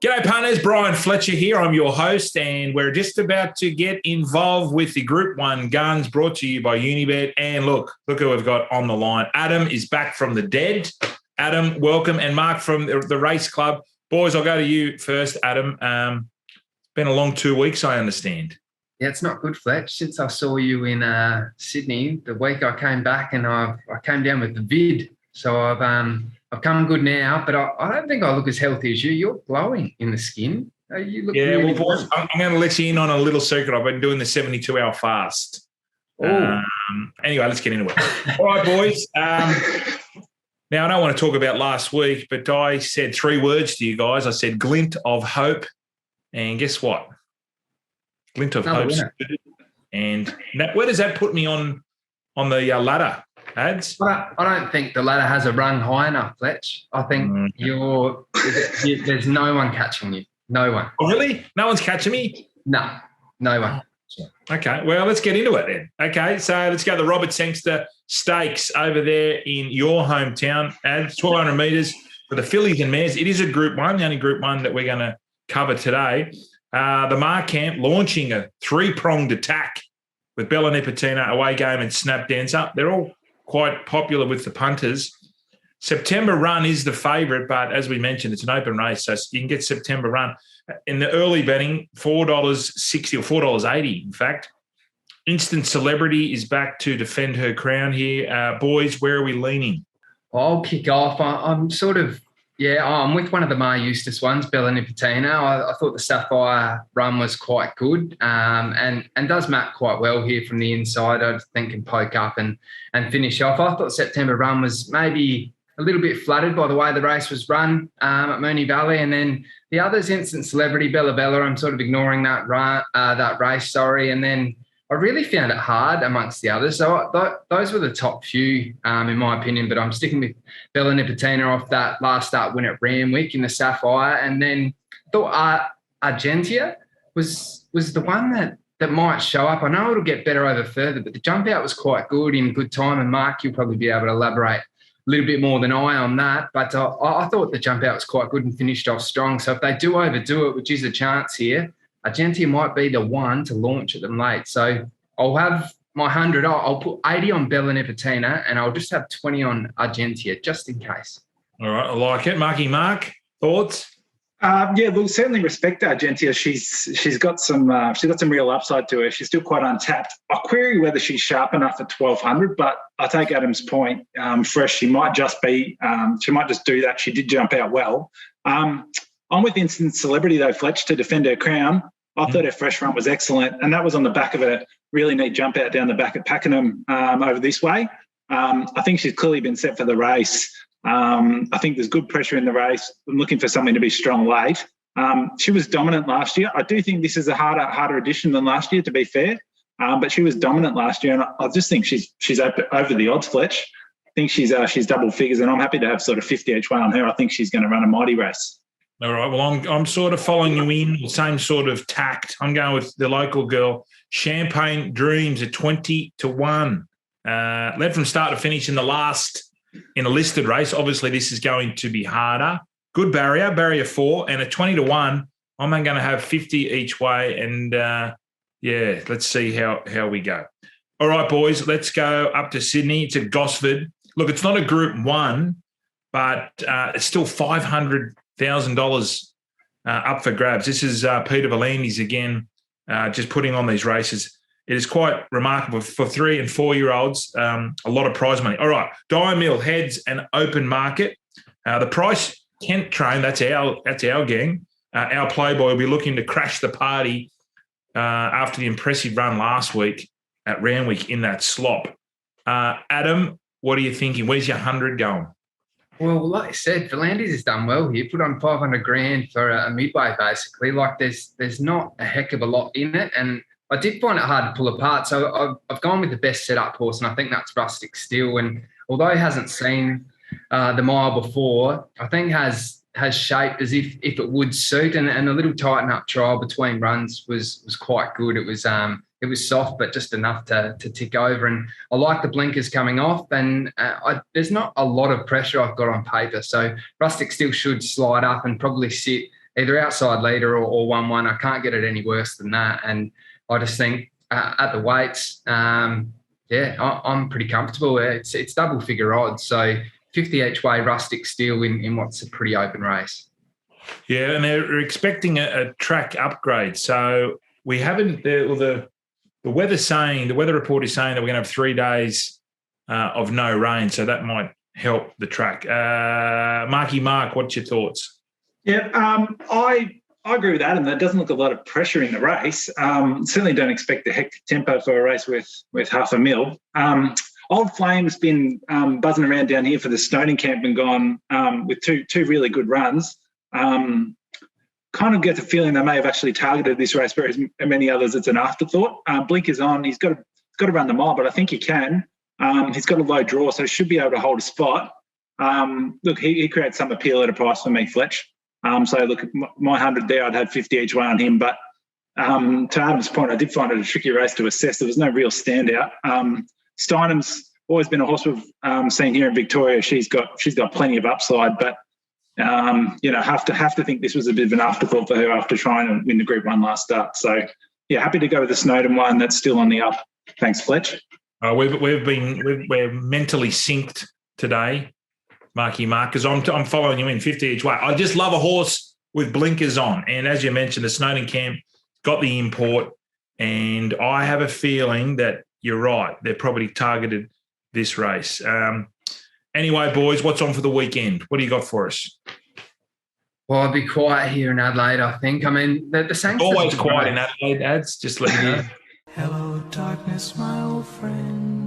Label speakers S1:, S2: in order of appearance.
S1: G'day, punters. Brian Fletcher here. I'm your host, and we're just about to get involved with the Group 1 Guns brought to you by Unibet. And look who we've got on the line. Adam is back from the dead. Adam, welcome. And Mark from the Race Club. Boys, I'll go to you first, Adam. It's been a long 2 weeks, I understand.
S2: Yeah, it's not good, Fletch. Since I saw you in Sydney, the week I came back and I came down with the vid. So I've come good now, but I don't think I look as healthy as you. You're glowing in the skin. You look really
S1: boys,
S2: good.
S1: I'm going to let you in on a little secret. I've been doing the 72-hour fast. Anyway, let's get into it. All right, boys. Now, I don't want to talk about last week, but I said 3 words to you guys. I said glint of hope, and guess what? Glint of hope. And where does that put me on the ladder, Ads?
S2: I don't think the ladder has a rung high enough, Fletch. I think there's no one catching you. No one.
S1: Oh, really? No one's catching me?
S2: No one.
S1: Okay, well, let's get into it then. Okay, so let's go to the Robert Sangster Stakes over there in your hometown. Ads, 1,200 metres for the fillies and mares. It is a Group 1, the only Group 1 that we're going to cover today. The Marcamp launching a 3-pronged attack with Bella Nipotina, Away Game and Snap Dancer. They're all quite popular with the punters. September Run is the favourite, but as we mentioned, it's an open race, so you can get September Run. In the early betting, $4.60 or $4.80, in fact. Instant Celebrity is back to defend her crown here. Boys, where are we leaning?
S2: I'll kick off. I'm sort of, I'm with one of the Mar Eustace ones, Bella Nipotina. I thought the Sapphire Run was quite good and does map quite well here from the inside. I think can poke up and finish off. I thought September Run was maybe a little bit flattered by the way the race was run at Moonee Valley. And then the others, Instant Celebrity, Bella Bella, I'm sort of ignoring that race, And then I really found it hard amongst the others. So those were the top few, in my opinion, but I'm sticking with Bella Nipotina off that last start win at Randwick in the Sapphire. And then I thought Argentia was the one that might show up. I know it'll get better over further, but the jump out was quite good in good time. And Mark, you'll probably be able to elaborate a little bit more than I on that. But I thought the jump out was quite good and finished off strong. So if they do overdo it, which is a chance here, Argentia might be the one to launch at them late. So I'll have my 100. I'll put 80 on Bella Nipotina and I'll just have 20 on Argentia just in case.
S1: All right, I like it. Mark, thoughts?
S3: We'll certainly respect Argentia. She's got some real upside to her. She's still quite untapped. I query whether she's sharp enough at 1,200, but I take Adam's point. Fresh, she might just do that. She did jump out well. I'm with Instant Celebrity though, Fletch, to defend her crown. I thought her fresh run was excellent, and that was on the back of a really neat jump out down the back at Pakenham over this way. I think she's clearly been set for the race. I think there's good pressure in the race. I'm looking for something to be strong late. She was dominant last year. I do think this is a harder edition than last year, to be fair, but she was dominant last year, and I just think she's over the odds, Fletch. I think she's double figures, and I'm happy to have sort of 50 each way on her. I think she's going to run a mighty race.
S1: All right, well, I'm sort of following you in, same sort of tact. I'm going with the local girl, Champagne Dreams at 20-1. Led from start to finish in a listed race. Obviously, this is going to be harder. Good barrier 4, and at 20-1, I'm going to have 50 each way. And, let's see how we go. All right, boys, let's go up to Sydney. It's at Gosford. Look, it's not a Group 1, but it's still $500,000 up for grabs. This is Peter Volandis again, just putting on these races. It is quite remarkable for 3 and 4-year-olds. A lot of prize money. All right, Diamil heads an open market. The Price Kent train. That's our gang. Our Playboy will be looking to crash the party after the impressive run last week at Randwick in that slop. Adam, what are you thinking? Where's your 100 going?
S2: Well, like I said, Volandis has done well here. Put on $500,000 for a midway, basically. Like there's not a heck of a lot in it, and I did find it hard to pull apart. So I've gone with the best setup horse, and I think that's Rustic Steel. And although he hasn't seen the mile before, I think has shaped as if it would suit. And a little tighten up trial between runs was quite good. It was soft, but just enough to tick over. And I like the blinkers coming off. And there's not a lot of pressure I've got on paper. So Rustic Steel should slide up and probably sit either outside leader or 1-1. I can't get it any worse than that. And I just think at the weights, I'm pretty comfortable. It's double figure odds. So 50 each way, rustic steel in what's a pretty open race.
S1: Yeah, and they're expecting a track upgrade. So we haven't, the weather report is saying that we're going to have 3 days of no rain. So that might help the track. Marky Mark, what's your thoughts?
S3: Yeah, I agree with Adam. There doesn't look a lot of pressure in the race. Certainly don't expect a hectic tempo for a race with $500,000. Old Flame's been buzzing around down here for the Snowden Camp and gone with two really good runs. Kind of get the feeling they may have actually targeted this race, whereas many others it's an afterthought. Blinker's on. He's got to run the mile, but I think he can. He's got a low draw, so should be able to hold a spot. Look, he creates some appeal at a price for me, Fletch. So look, my 100 there, I'd have 50 each way on him. But to Adam's point, I did find it a tricky race to assess. There was no real standout. Steinem's always been a horse we've seen here in Victoria. She's got plenty of upside, but have to think this was a bit of an afterthought for her after trying to win the Group 1 last start. So yeah, happy to go with the Snowden one. That's still on the up. Thanks, Fletch.
S1: We're mentally synced today, Marky Mark, because I'm following you in 50 each way. I just love a horse with blinkers on, and as you mentioned, the Snowden Camp got the import, and I have a feeling that you're right. They're probably targeted this race. Anyway, boys, what's on for the weekend? What do you got for us?
S2: Well, I'll be quiet here in Adelaide, I think. I mean, the Sangster
S1: always quiet in Adelaide, Ads. Just let you know.
S4: Hello, darkness, my old friend.